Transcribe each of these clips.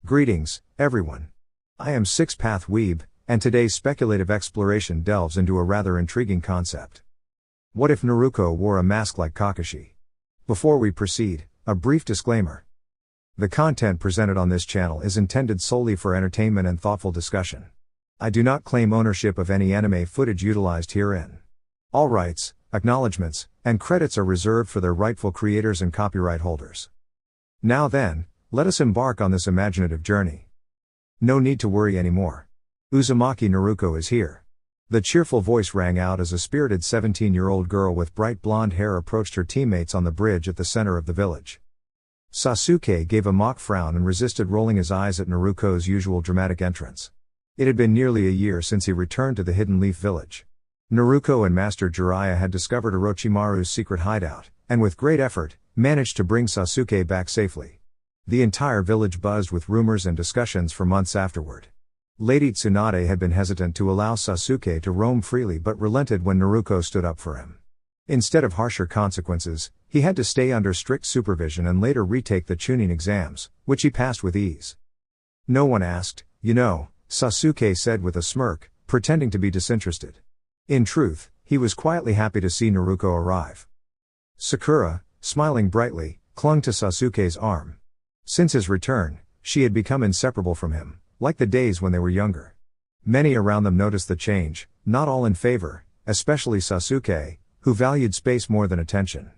Greetings, everyone. I am Six Path Weeb, and today's speculative exploration delves into a rather intriguing concept. What if Naruko wore a mask like Kakashi? Before we proceed, a brief disclaimer. The content presented on this channel is intended solely for entertainment and thoughtful discussion. I do not claim ownership of any anime footage utilized herein. All rights, acknowledgements, and credits are reserved for their rightful creators and copyright holders. Now then, let us embark on this imaginative journey. No need to worry anymore. Uzumaki Naruko is here. The cheerful voice rang out as a spirited 17-year-old girl with bright blonde hair approached her teammates on the bridge at the center of the village. Sasuke gave a mock frown and resisted rolling his eyes at Naruko's usual dramatic entrance. It had been nearly a year since he returned to the Hidden Leaf Village. Naruko and Master Jiraiya had discovered Orochimaru's secret hideout, and with great effort, managed to bring Sasuke back safely. The entire village buzzed with rumors and discussions for months afterward. Lady Tsunade had been hesitant to allow Sasuke to roam freely but relented when Naruko stood up for him. Instead of harsher consequences, he had to stay under strict supervision and later retake the Chunin exams, which he passed with ease. No one asked, Sasuke said with a smirk, pretending to be disinterested. In truth, he was quietly happy to see Naruko arrive. Sakura, smiling brightly, clung to Sasuke's arm. Since his return, she had become inseparable from him, like the days when they were younger. Many around them noticed the change, not all in favor, especially Sasuke, who valued space more than attention.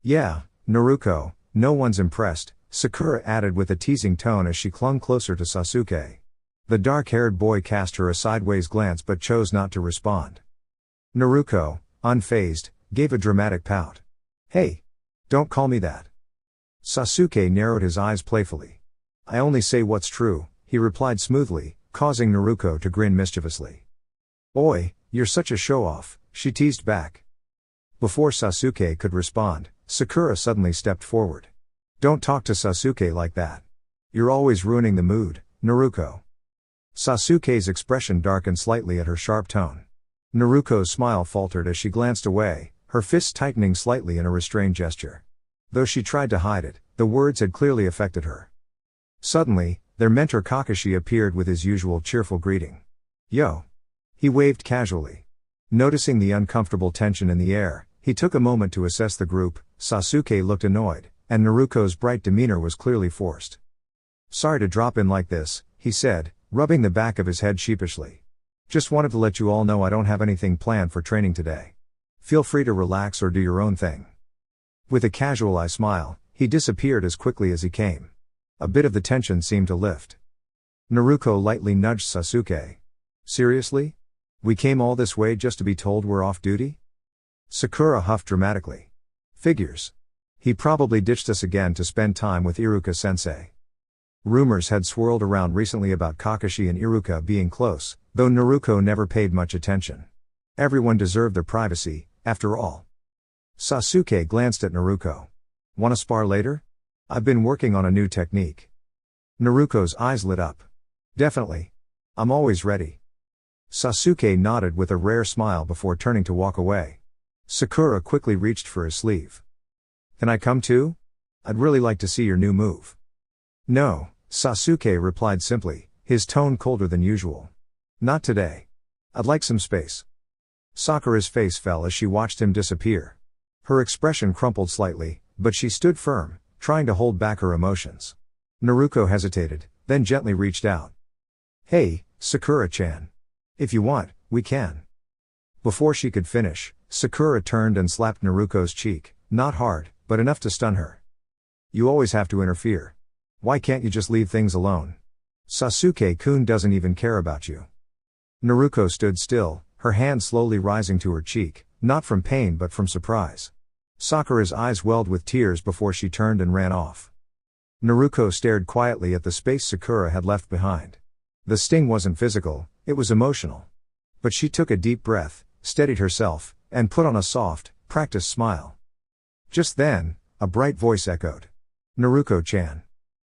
Yeah, Naruko, no one's impressed, Sakura added with a teasing tone as she clung closer to Sasuke. The dark-haired boy cast her a sideways glance but chose not to respond. Naruko, unfazed, gave a dramatic pout. Hey! Don't call me that. Sasuke narrowed his eyes playfully. I only say what's true, he replied smoothly, causing Naruko to grin mischievously. Oi, you're such a show-off, she teased back. Before Sasuke could respond, Sakura suddenly stepped forward. Don't talk to Sasuke like that. You're always ruining the mood, Naruko. Sasuke's expression darkened slightly at her sharp tone. Naruko's smile faltered as she glanced away, her fists tightening slightly in a restrained gesture. Though she tried to hide it, the words had clearly affected her. Suddenly, their mentor Kakashi appeared with his usual cheerful greeting. Yo! He waved casually. Noticing the uncomfortable tension in the air, he took a moment to assess the group. Sasuke looked annoyed, and Naruko's bright demeanor was clearly forced. Sorry to drop in like this, he said, rubbing the back of his head sheepishly. Just wanted to let you all know I don't have anything planned for training today. Feel free to relax or do your own thing. With a casual smile, he disappeared as quickly as he came. A bit of the tension seemed to lift. Naruko lightly nudged Sasuke. Seriously? We came all this way just to be told we're off duty? Sakura huffed dramatically. Figures. He probably ditched us again to spend time with Iruka-sensei. Rumors had swirled around recently about Kakashi and Iruka being close, though Naruko never paid much attention. Everyone deserved their privacy, after all. Sasuke glanced at Naruko. Wanna spar later? I've been working on a new technique. Naruko's eyes lit up. Definitely. I'm always ready. Sasuke nodded with a rare smile before turning to walk away. Sakura quickly reached for his sleeve. Can I come too? I'd really like to see your new move. No, Sasuke replied simply, his tone colder than usual. Not today. I'd like some space. Sakura's face fell as she watched him disappear. Her expression crumpled slightly, but she stood firm, trying to hold back her emotions. Naruko hesitated, then gently reached out. Hey, Sakura-chan. If you want, we can. Before she could finish, Sakura turned and slapped Naruko's cheek, not hard, but enough to stun her. You always have to interfere. Why can't you just leave things alone? Sasuke-kun doesn't even care about you. Naruko stood still, her hand slowly rising to her cheek, not from pain but from surprise. Sakura's eyes welled with tears before she turned and ran off. Naruko stared quietly at the space Sakura had left behind. The sting wasn't physical, it was emotional. But she took a deep breath, steadied herself, and put on a soft, practiced smile. Just then, a bright voice echoed. Naruko-chan.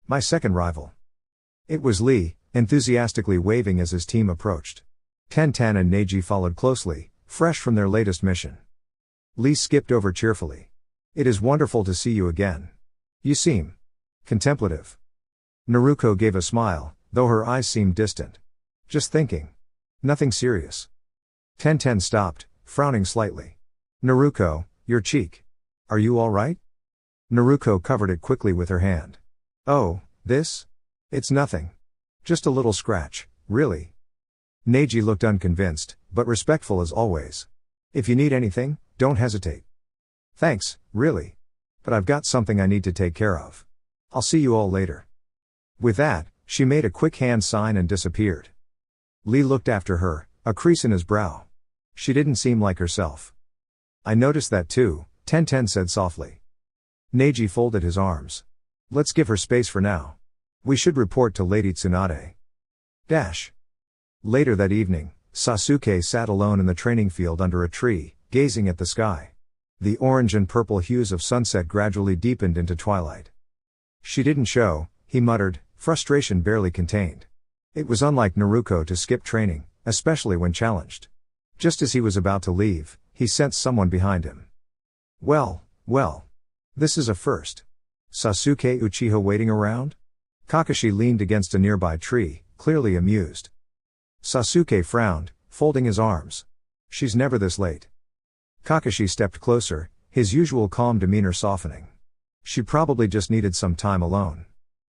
My second rival. It was Lee, enthusiastically waving as his team approached. Tenten and Neji followed closely, fresh from their latest mission. Lee skipped over cheerfully. It is wonderful to see you again. You seem contemplative. Naruko gave a smile, though her eyes seemed distant. Just thinking. Nothing serious. Tenten stopped, frowning slightly. Naruko, your cheek. Are you all right? Naruko covered it quickly with her hand. Oh, this? It's nothing. Just a little scratch, really. Neji looked unconvinced, but respectful as always. If you need anything, don't hesitate. Thanks, really. But I've got something I need to take care of. I'll see you all later. With that, she made a quick hand sign and disappeared. Lee looked after her, a crease in his brow. She didn't seem like herself. I noticed that too, Tenten said softly. Neji folded his arms. Let's give her space for now. We should report to Lady Tsunade. Later that evening, Sasuke sat alone in the training field under a tree, gazing at the sky. The orange and purple hues of sunset gradually deepened into twilight. She didn't show, he muttered, frustration barely contained. It was unlike Naruko to skip training, especially when challenged. Just as he was about to leave, he sensed someone behind him. Well. This is a first. Sasuke Uchiha waiting around? Kakashi leaned against a nearby tree, clearly amused. Sasuke frowned, folding his arms. She's never this late. Kakashi stepped closer, his usual calm demeanor softening. She probably just needed some time alone.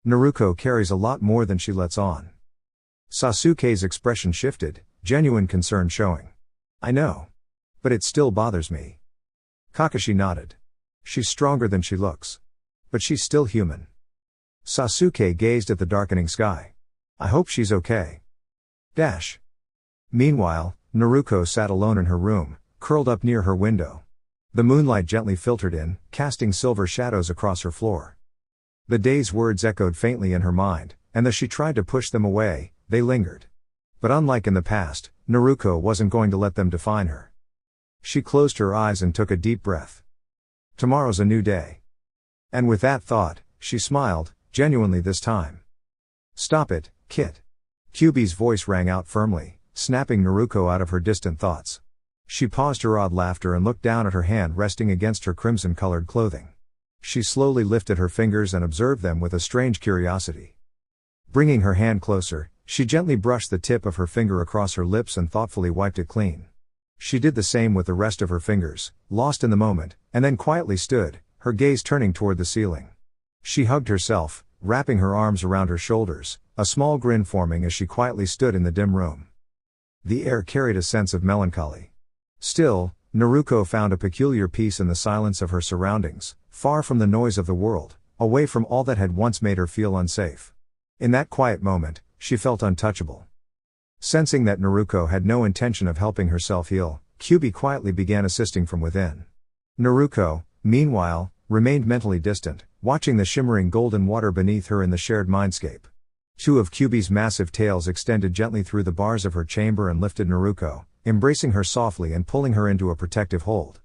Naruko carries a lot more than she lets on. Sasuke's expression shifted, genuine concern showing. I know. But it still bothers me. Kakashi nodded. She's stronger than she looks. But she's still human. Sasuke gazed at the darkening sky. I hope she's okay. Meanwhile, Naruko sat alone in her room, curled up near her window. The moonlight gently filtered in, casting silver shadows across her floor. The day's words echoed faintly in her mind, and though she tried to push them away, they lingered. But unlike in the past, Naruko wasn't going to let them define her. She closed her eyes and took a deep breath. Tomorrow's a new day. And with that thought, she smiled, genuinely this time. Stop it, Kit. Kyubi's voice rang out firmly, snapping Naruko out of her distant thoughts. She paused her odd laughter and looked down at her hand resting against her crimson-colored clothing. She slowly lifted her fingers and observed them with a strange curiosity. Bringing her hand closer, she gently brushed the tip of her finger across her lips and thoughtfully wiped it clean. She did the same with the rest of her fingers, lost in the moment, and then quietly stood, her gaze turning toward the ceiling. She hugged herself, wrapping her arms around her shoulders, a small grin forming as she quietly stood in the dim room. The air carried a sense of melancholy. Still, Naruko found a peculiar peace in the silence of her surroundings, far from the noise of the world, away from all that had once made her feel unsafe. In that quiet moment, she felt untouchable. Sensing that Naruko had no intention of helping herself heal, Kyubi quietly began assisting from within. Naruko, meanwhile, remained mentally distant, watching the shimmering golden water beneath her in the shared mindscape. Two of Kyubi's massive tails extended gently through the bars of her chamber and lifted Naruko, embracing her softly and pulling her into a protective hold.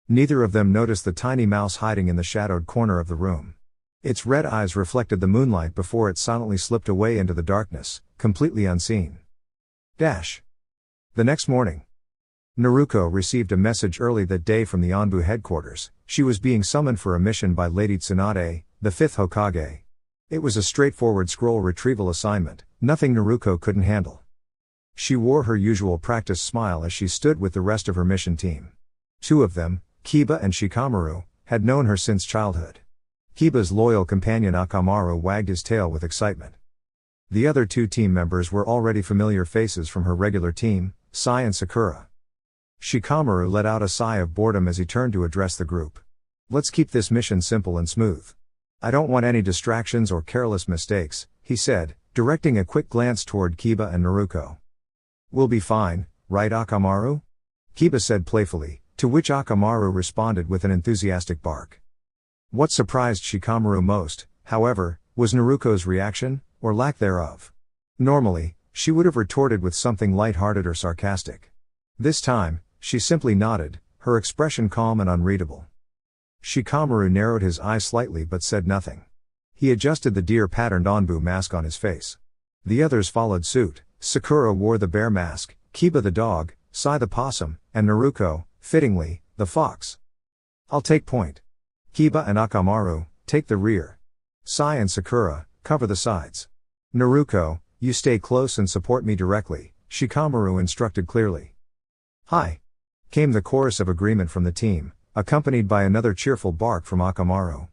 Neither of them noticed the tiny mouse hiding in the shadowed corner of the room. Its red eyes reflected the moonlight before it silently slipped away into the darkness, completely unseen. The next morning, Naruko received a message early that day from the Anbu headquarters. She was being summoned for a mission by Lady Tsunade, the fifth Hokage. It was a straightforward scroll retrieval assignment, nothing Naruko couldn't handle. She wore her usual practiced smile as she stood with the rest of her mission team. Two of them, Kiba and Shikamaru, had known her since childhood. Kiba's loyal companion Akamaru wagged his tail with excitement. The other two team members were already familiar faces from her regular team, Sai and Sakura. Shikamaru let out a sigh of boredom as he turned to address the group. Let's keep this mission simple and smooth. I don't want any distractions or careless mistakes, he said, directing a quick glance toward Kiba and Naruko. We'll be fine, right Akamaru? Kiba said playfully, to which Akamaru responded with an enthusiastic bark. What surprised Shikamaru most, however, was Naruko's reaction, or lack thereof. Normally, she would have retorted with something light-hearted or sarcastic. This time, she simply nodded, her expression calm and unreadable. Shikamaru narrowed his eyes slightly but said nothing. He adjusted the deer-patterned Anbu mask on his face. The others followed suit. Sakura wore the bear mask, Kiba the dog, Sai the possum, and Naruko, fittingly, the fox. I'll take point. Kiba and Akamaru, take the rear. Sai and Sakura, cover the sides. Naruko, you stay close and support me directly, Shikamaru instructed clearly. Hi! Came the chorus of agreement from the team, accompanied by another cheerful bark from Akamaru.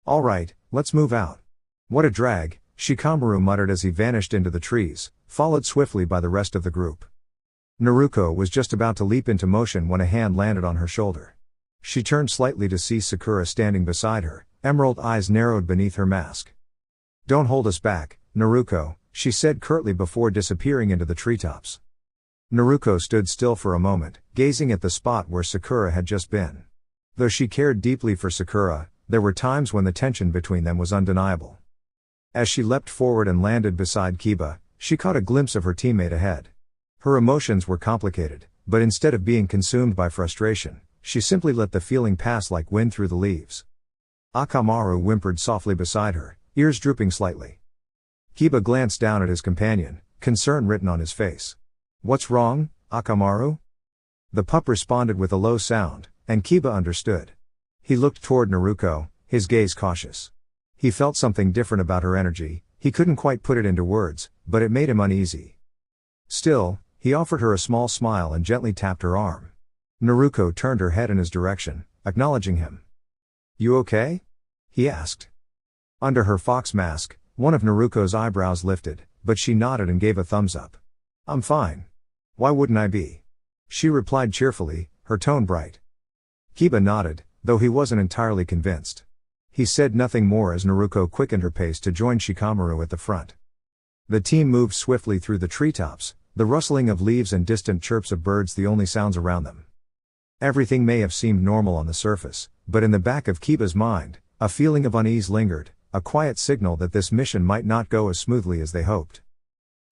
Alright, let's move out. What a drag, Shikamaru muttered as he vanished into the trees, followed swiftly by the rest of the group. Naruko was just about to leap into motion when a hand landed on her shoulder. She turned slightly to see Sakura standing beside her, emerald eyes narrowed beneath her mask. Don't hold us back, Naruko, she said curtly before disappearing into the treetops. Naruko stood still for a moment, gazing at the spot where Sakura had just been. Though she cared deeply for Sakura, there were times when the tension between them was undeniable. As she leapt forward and landed beside Kiba, she caught a glimpse of her teammate ahead. Her emotions were complicated, but instead of being consumed by frustration, she simply let the feeling pass like wind through the leaves. Akamaru whimpered softly beside her, ears drooping slightly. Kiba glanced down at his companion, concern written on his face. What's wrong, Akamaru? The pup responded with a low sound, and Kiba understood. He looked toward Naruko, his gaze cautious. He felt something different about her energy, he couldn't quite put it into words, but it made him uneasy. Still, he offered her a small smile and gently tapped her arm. Naruko turned her head in his direction, acknowledging him. You okay? He asked. Under her fox mask, one of Naruko's eyebrows lifted, but she nodded and gave a thumbs up. I'm fine. Why wouldn't I be? She replied cheerfully, her tone bright. Kiba nodded, though he wasn't entirely convinced. He said nothing more as Naruko quickened her pace to join Shikamaru at the front. The team moved swiftly through the treetops, the rustling of leaves and distant chirps of birds the only sounds around them. Everything may have seemed normal on the surface, but in the back of Kiba's mind, a feeling of unease lingered, a quiet signal that this mission might not go as smoothly as they hoped.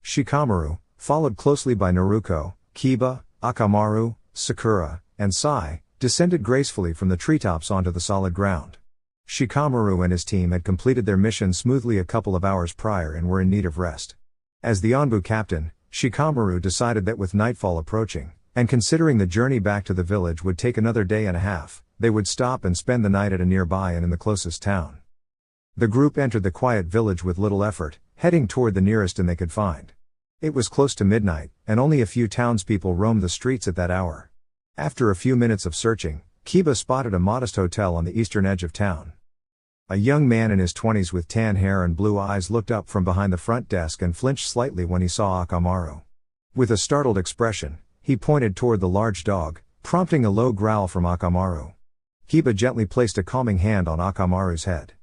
Shikamaru, followed closely by Naruko, Kiba, Akamaru, Sakura, and Sai, descended gracefully from the treetops onto the solid ground. Shikamaru and his team had completed their mission smoothly a couple of hours prior and were in need of rest. As the Anbu captain, Shikamaru decided that with nightfall approaching, and considering the journey back to the village would take another day and a half, they would stop and spend the night at a nearby inn in the closest town. The group entered the quiet village with little effort, heading toward the nearest inn they could find. It was close to midnight, and only a few townspeople roamed the streets at that hour. After a few minutes of searching, Kiba spotted a modest hotel on the eastern edge of town. A young man in his 20s with tan hair and blue eyes looked up from behind the front desk and flinched slightly when he saw Akamaru. With a startled expression, he pointed toward the large dog, prompting a low growl from Akamaru. Kiba gently placed a calming hand on Akamaru's head.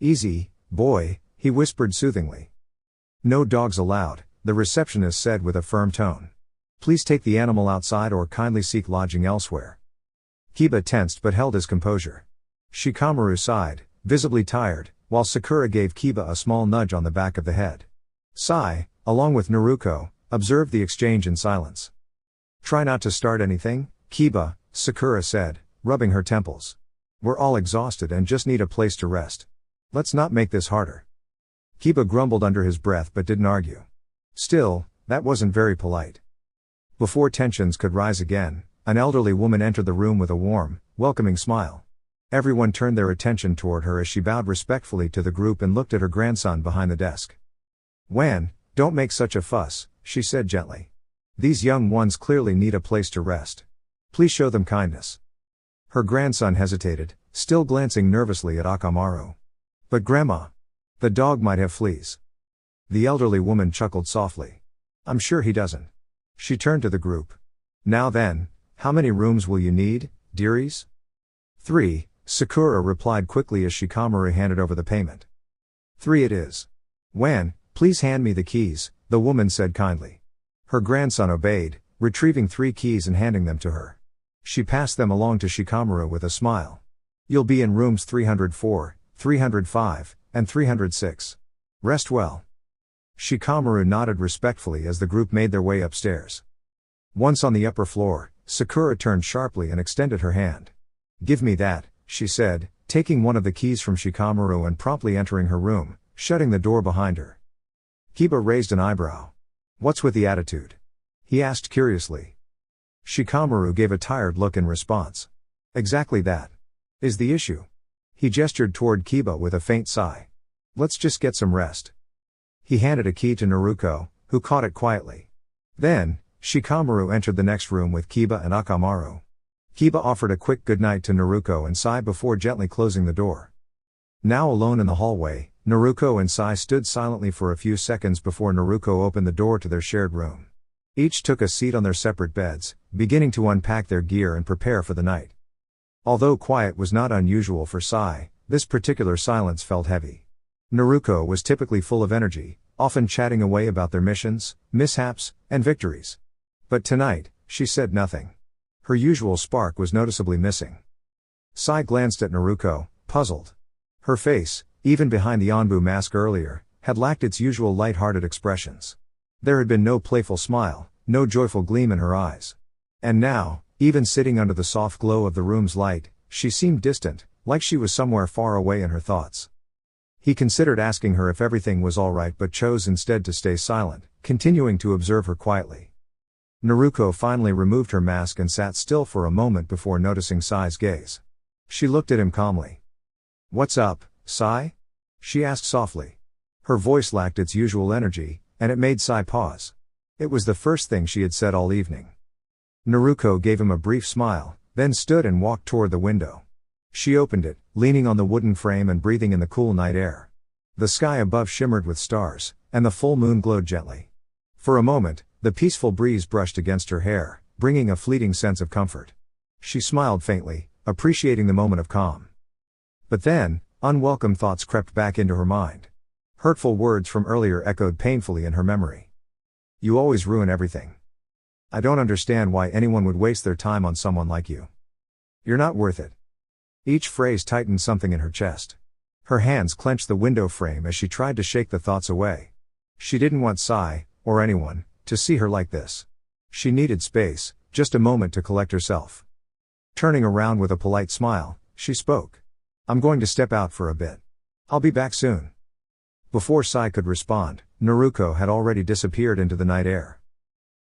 Easy, boy, he whispered soothingly. No dogs allowed, the receptionist said with a firm tone. Please take the animal outside or kindly seek lodging elsewhere. Kiba tensed but held his composure. Shikamaru sighed, visibly tired, while Sakura gave Kiba a small nudge on the back of the head. Sai, along with Naruko, observed the exchange in silence. Try not to start anything, Kiba, Sakura said, rubbing her temples. We're all exhausted and just need a place to rest. Let's not make this harder. Kiba grumbled under his breath but didn't argue. Still, that wasn't very polite. Before tensions could rise again, an elderly woman entered the room with a warm, welcoming smile. Everyone turned their attention toward her as she bowed respectfully to the group and looked at her grandson behind the desk. Wan, don't make such a fuss, she said gently. These young ones clearly need a place to rest. Please show them kindness. Her grandson hesitated, still glancing nervously at Akamaru. But Grandma, the dog might have fleas. The elderly woman chuckled softly. I'm sure he doesn't. She turned to the group. Now then, how many rooms will you need, dearies? 3, Sakura replied quickly as Shikamaru handed over the payment. 3 it is. Wan, please hand me the keys, the woman said kindly. Her grandson obeyed, retrieving 3 keys and handing them to her. She passed them along to Shikamaru with a smile. You'll be in rooms 304, 305, and 306. Rest well. Shikamaru nodded respectfully as the group made their way upstairs. Once on the upper floor, Sakura turned sharply and extended her hand. Give me that, she said, taking one of the keys from Shikamaru and promptly entering her room, shutting the door behind her. Kiba raised an eyebrow. What's with the attitude? He asked curiously. Shikamaru gave a tired look in response. Exactly that is the issue. He gestured toward Kiba with a faint sigh. Let's just get some rest. He handed a key to Naruko, who caught it quietly. Then, Shikamaru entered the next room with Kiba and Akamaru. Kiba offered a quick goodnight to Naruko and Sai before gently closing the door. Now alone in the hallway, Naruko and Sai stood silently for a few seconds before Naruko opened the door to their shared room. Each took a seat on their separate beds, beginning to unpack their gear and prepare for the night. Although quiet was not unusual for Sai, this particular silence felt heavy. Naruko was typically full of energy, often chatting away about their missions, mishaps, and victories. But tonight, she said nothing. Her usual spark was noticeably missing. Sai glanced at Naruko, puzzled. Her face, even behind the Anbu mask earlier, had lacked its usual light-hearted expressions. There had been no playful smile, no joyful gleam in her eyes. And now, even sitting under the soft glow of the room's light, she seemed distant, like she was somewhere far away in her thoughts. He considered asking her if everything was all right but chose instead to stay silent, continuing to observe her quietly. Naruko finally removed her mask and sat still for a moment before noticing Sai's gaze. She looked at him calmly. "What's up, Sai?" she asked softly. Her voice lacked its usual energy, and it made Sai pause. It was the first thing she had said all evening. Naruko gave him a brief smile, then stood and walked toward the window. She opened it, leaning on the wooden frame and breathing in the cool night air. The sky above shimmered with stars, and the full moon glowed gently. For a moment, the peaceful breeze brushed against her hair, bringing a fleeting sense of comfort. She smiled faintly, appreciating the moment of calm. But then, unwelcome thoughts crept back into her mind. Hurtful words from earlier echoed painfully in her memory. "You always ruin everything. I don't understand why anyone would waste their time on someone like you. You're not worth it." Each phrase tightened something in her chest. Her hands clenched the window frame as she tried to shake the thoughts away. She didn't want Sai, or anyone, to see her like this. She needed space, just a moment to collect herself. Turning around with a polite smile, she spoke. "I'm going to step out for a bit. I'll be back soon." Before Sai could respond, Naruko had already disappeared into the night air.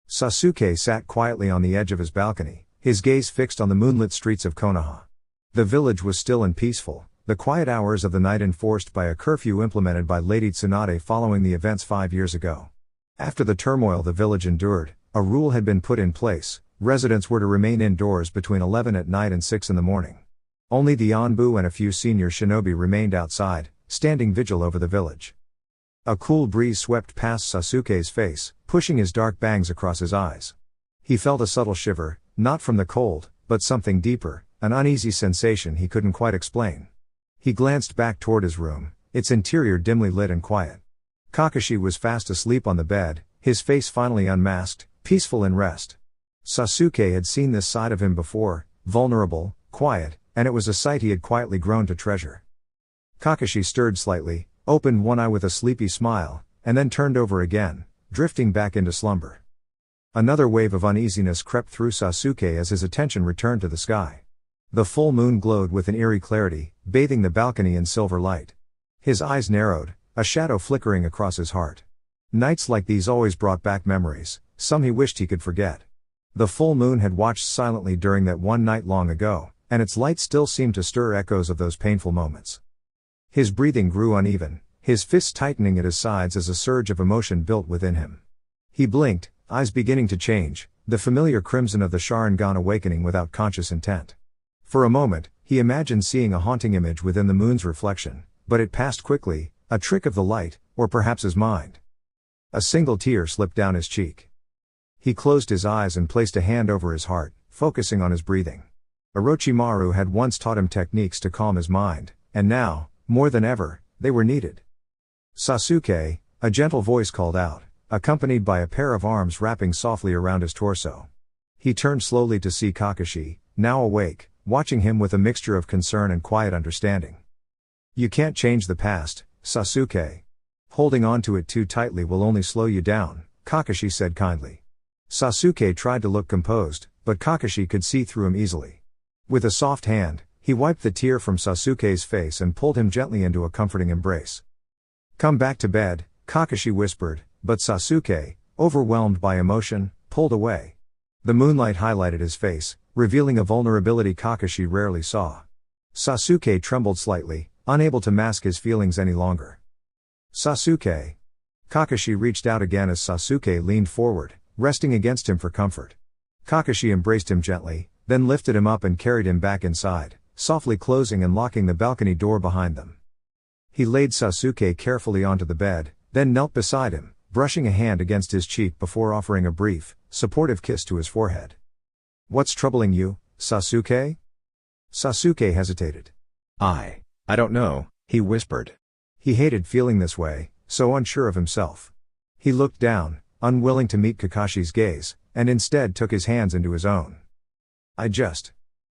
Sasuke sat quietly on the edge of his balcony, his gaze fixed on the moonlit streets of Konoha. The village was still and peaceful, the quiet hours of the night enforced by a curfew implemented by Lady Tsunade following the events 5 years ago. After the turmoil the village endured, a rule had been put in place: residents were to remain indoors between 11 at night and 6 in the morning. Only the Anbu and a few senior shinobi remained outside, standing vigil over the village. A cool breeze swept past Sasuke's face, pushing his dark bangs across his eyes. He felt a subtle shiver, not from the cold, but something deeper, an uneasy sensation he couldn't quite explain. He glanced back toward his room, its interior dimly lit and quiet. Kakashi was fast asleep on the bed, his face finally unmasked, peaceful in rest. Sasuke had seen this side of him before, vulnerable, quiet, and it was a sight he had quietly grown to treasure. Kakashi stirred slightly, opened one eye with a sleepy smile, and then turned over again, drifting back into slumber. Another wave of uneasiness crept through Sasuke as his attention returned to the sky. The full moon glowed with an eerie clarity, bathing the balcony in silver light. His eyes narrowed, a shadow flickering across his heart. Nights like these always brought back memories, some he wished he could forget. The full moon had watched silently during that one night long ago, and its light still seemed to stir echoes of those painful moments. His breathing grew uneven, his fists tightening at his sides as a surge of emotion built within him. He blinked, eyes beginning to change, the familiar crimson of the Sharingan awakening without conscious intent. For a moment, he imagined seeing a haunting image within the moon's reflection, but it passed quickly, a trick of the light, or perhaps his mind. A single tear slipped down his cheek. He closed his eyes and placed a hand over his heart, focusing on his breathing. Orochimaru had once taught him techniques to calm his mind, and now, more than ever, they were needed. "Sasuke," a gentle voice called out, accompanied by a pair of arms wrapping softly around his torso. He turned slowly to see Kakashi, now awake, watching him with a mixture of concern and quiet understanding. "You can't change the past, Sasuke. Holding on to it too tightly will only slow you down," Kakashi said kindly. Sasuke tried to look composed, but Kakashi could see through him easily. With a soft hand, he wiped the tear from Sasuke's face and pulled him gently into a comforting embrace. "Come back to bed," Kakashi whispered, but Sasuke, overwhelmed by emotion, pulled away. The moonlight highlighted his face, revealing a vulnerability Kakashi rarely saw. Sasuke trembled slightly, unable to mask his feelings any longer. Sasuke. Kakashi reached out again as Sasuke leaned forward, resting against him for comfort. Kakashi embraced him gently, then lifted him up and carried him back inside, softly closing and locking the balcony door behind them. He laid Sasuke carefully onto the bed, then knelt beside him, brushing a hand against his cheek before offering a brief, supportive kiss to his forehead. "What's troubling you, Sasuke?" Sasuke hesitated. I don't know," he whispered. He hated feeling this way, so unsure of himself. He looked down, unwilling to meet Kakashi's gaze, and instead took his hands into his own.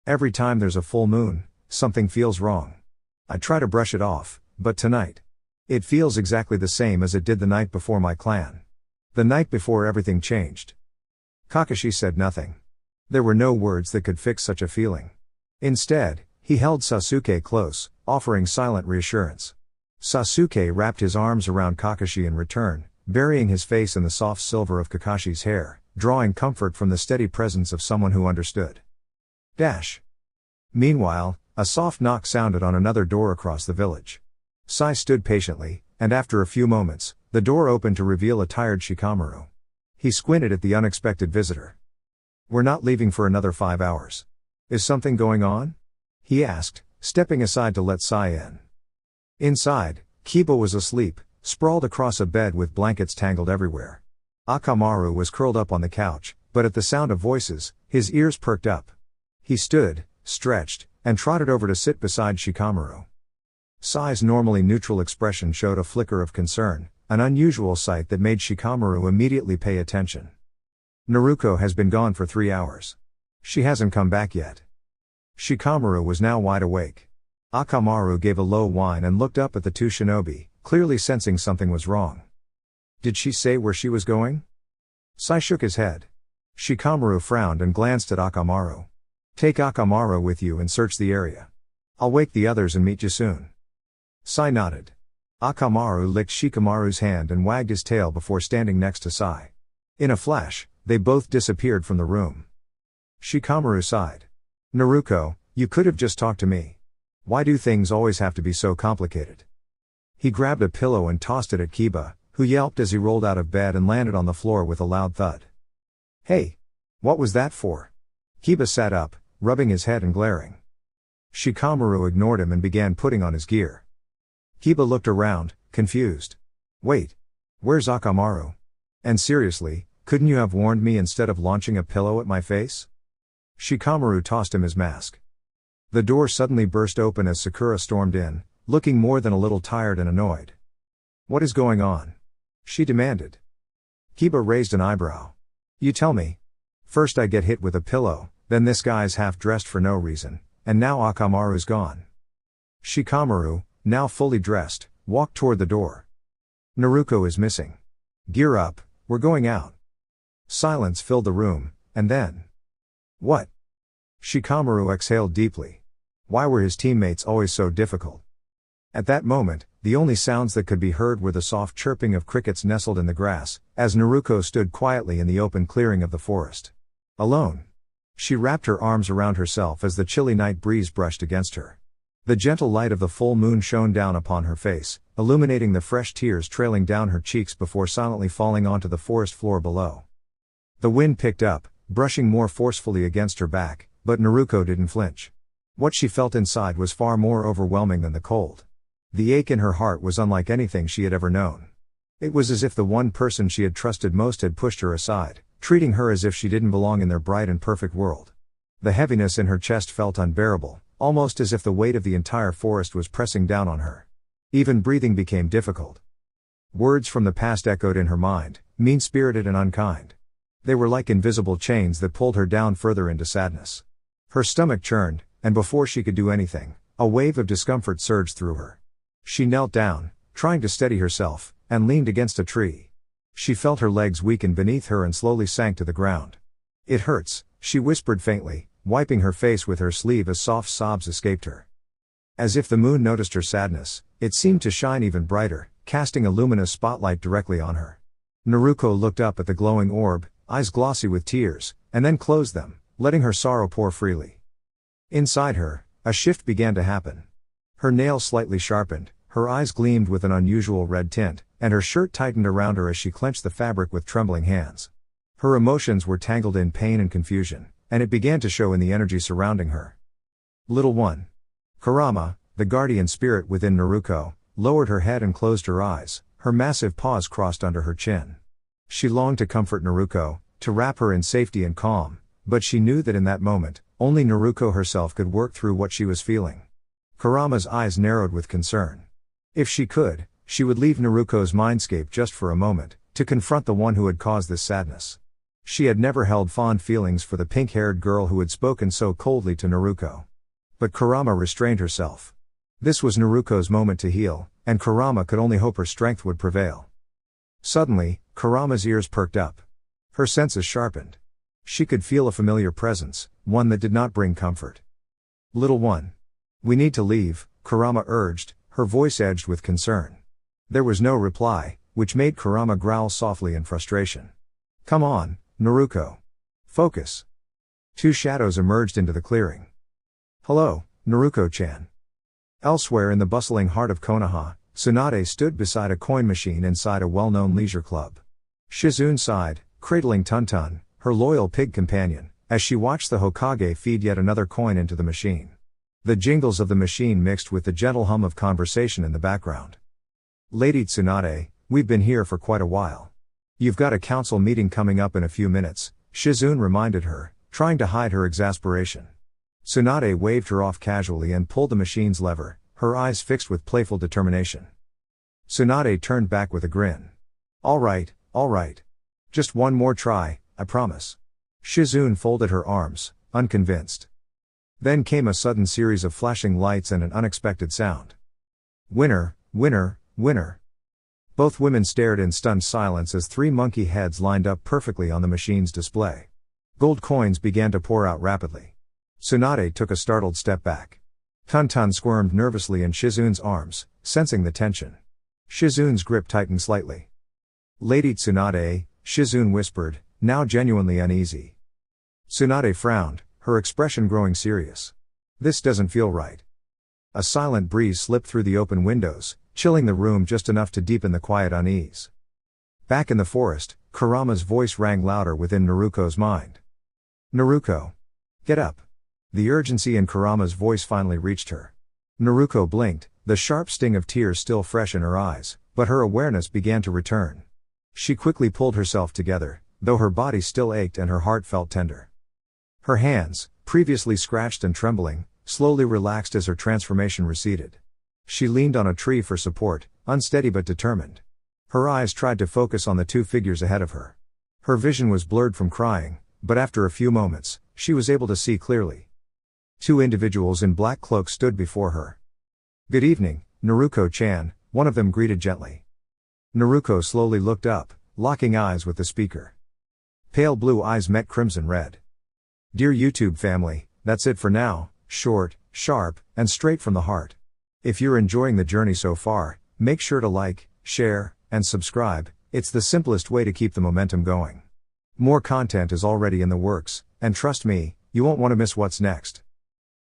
Every time there's a full moon, something feels wrong. I try to brush it off, but tonight, it feels exactly the same as it did the night before my clan. The night before everything changed." Kakashi said nothing. There were no words that could fix such a feeling. Instead, he held Sasuke close, offering silent reassurance. Sasuke wrapped his arms around Kakashi in return, burying his face in the soft silver of Kakashi's hair, drawing comfort from the steady presence of someone who understood. Meanwhile, a soft knock sounded on another door across the village. Sai stood patiently, and after a few moments, the door opened to reveal a tired Shikamaru. He squinted at the unexpected visitor. "We're not leaving for another 5 hours. Is something going on?" he asked, stepping aside to let Sai in. Inside, Kiba was asleep, sprawled across a bed with blankets tangled everywhere. Akamaru was curled up on the couch, but at the sound of voices, his ears perked up. He stood, stretched, and trotted over to sit beside Shikamaru. Sai's normally neutral expression showed a flicker of concern, an unusual sight that made Shikamaru immediately pay attention. "Naruko has been gone for 3 hours. She hasn't come back yet." Shikamaru was now wide awake. Akamaru gave a low whine and looked up at the two shinobi, clearly sensing something was wrong. "Did she say where she was going?" Sai shook his head. Shikamaru frowned and glanced at Akamaru. "Take Akamaru with you and search the area. I'll wake the others and meet you soon." Sai nodded. Akamaru licked Shikamaru's hand and wagged his tail before standing next to Sai. In a flash, they both disappeared from the room. Shikamaru sighed. "Naruko, you could have just talked to me. Why do things always have to be so complicated?" He grabbed a pillow and tossed it at Kiba, who yelped as he rolled out of bed and landed on the floor with a loud thud. "Hey! What was that for?" Kiba sat up, rubbing his head and glaring. Shikamaru ignored him and began putting on his gear. Kiba looked around, confused. "Wait. Where's Akamaru? And seriously, couldn't you have warned me instead of launching a pillow at my face?" Shikamaru tossed him his mask. The door suddenly burst open as Sakura stormed in, looking more than a little tired and annoyed. "What is going on?" she demanded. Kiba raised an eyebrow. "You tell me. First I get hit with a pillow, then this guy's half dressed for no reason, and now Akamaru's gone." Shikamaru, now fully dressed, walked toward the door. "Naruko is missing. Gear up, we're going out." Silence filled the room, and then... "What?" Shikamaru exhaled deeply. Why were his teammates always so difficult? At that moment, the only sounds that could be heard were the soft chirping of crickets nestled in the grass, as Naruko stood quietly in the open clearing of the forest. Alone. She wrapped her arms around herself as the chilly night breeze brushed against her. The gentle light of the full moon shone down upon her face, illuminating the fresh tears trailing down her cheeks before silently falling onto the forest floor below. The wind picked up, brushing more forcefully against her back, but Naruko didn't flinch. What she felt inside was far more overwhelming than the cold. The ache in her heart was unlike anything she had ever known. It was as if the one person she had trusted most had pushed her aside, treating her as if she didn't belong in their bright and perfect world. The heaviness in her chest felt unbearable, almost as if the weight of the entire forest was pressing down on her. Even breathing became difficult. Words from the past echoed in her mind, mean-spirited and unkind. They were like invisible chains that pulled her down further into sadness. Her stomach churned, and before she could do anything, a wave of discomfort surged through her. She knelt down, trying to steady herself, and leaned against a tree. She felt her legs weaken beneath her and slowly sank to the ground. "It hurts," she whispered faintly, wiping her face with her sleeve as soft sobs escaped her. As if the moon noticed her sadness, it seemed to shine even brighter, casting a luminous spotlight directly on her. Naruko looked up at the glowing orb, eyes glossy with tears, and then closed them, letting her sorrow pour freely. Inside her, a shift began to happen. Her nails slightly sharpened, Her eyes gleamed with an unusual red tint, and her shirt tightened around her as she clenched the fabric with trembling hands. Her emotions were tangled in pain and confusion, and it began to show in the energy surrounding her. Little one. Kurama, the guardian spirit within Naruko, lowered her head and closed her eyes, her massive paws crossed under her chin. She longed to comfort Naruko, to wrap her in safety and calm, but she knew that in that moment, only Naruko herself could work through what she was feeling. Kurama's eyes narrowed with concern. If she could, she would leave Naruko's mindscape just for a moment, to confront the one who had caused this sadness. She had never held fond feelings for the pink-haired girl who had spoken so coldly to Naruko. But Kurama restrained herself. This was Naruko's moment to heal, and Kurama could only hope her strength would prevail. Suddenly, Kurama's ears perked up. Her senses sharpened. She could feel a familiar presence, one that did not bring comfort. Little one. We need to leave, Kurama urged, her voice edged with concern. There was no reply, which made Kurama growl softly in frustration. Come on, Naruko. Focus. Two shadows emerged into the clearing. Hello, Naruko-chan. Elsewhere in the bustling heart of Konoha, Tsunade stood beside a coin machine inside a well-known leisure club. Shizune sighed, cradling Tun-Tun, her loyal pig companion, as she watched the Hokage feed yet another coin into the machine. The jingles of the machine mixed with the gentle hum of conversation in the background. Lady Tsunade, we've been here for quite a while. You've got a council meeting coming up in a few minutes, Shizune reminded her, trying to hide her exasperation. Tsunade waved her off casually and pulled the machine's lever, her eyes fixed with playful determination. Tsunade turned back with a grin. All right. Just one more try, I promise. Shizune folded her arms, unconvinced. Then came a sudden series of flashing lights and an unexpected sound. Winner, winner, winner. Both women stared in stunned silence as three monkey heads lined up perfectly on the machine's display. Gold coins began to pour out rapidly. Tsunade took a startled step back. Tun-Tun squirmed nervously in Shizune's arms, sensing the tension. Shizune's grip tightened slightly. Lady Tsunade, Shizune whispered, now genuinely uneasy. Tsunade frowned, her expression growing serious. This doesn't feel right. A silent breeze slipped through the open windows, chilling the room just enough to deepen the quiet unease. Back in the forest, Kurama's voice rang louder within Naruko's mind. Naruko. Get up. The urgency in Kurama's voice finally reached her. Naruko blinked, the sharp sting of tears still fresh in her eyes, but her awareness began to return. She quickly pulled herself together, though her body still ached and her heart felt tender. Her hands, previously scratched and trembling, slowly relaxed as her transformation receded. She leaned on a tree for support, unsteady but determined. Her eyes tried to focus on the two figures ahead of her. Her vision was blurred from crying, but after a few moments, she was able to see clearly. Two individuals in black cloaks stood before her. Good evening, Naruko-chan, one of them greeted gently. Naruko slowly looked up, locking eyes with the speaker. Pale blue eyes met crimson red. Dear YouTube family, that's it for now, short, sharp, and straight from the heart. If you're enjoying the journey so far, make sure to like, share, and subscribe, it's the simplest way to keep the momentum going. More content is already in the works, and trust me, you won't want to miss what's next.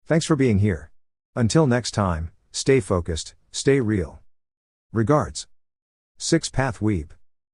Thanks for being here. Until next time, stay focused, stay real. Regards. Six Path Weeb.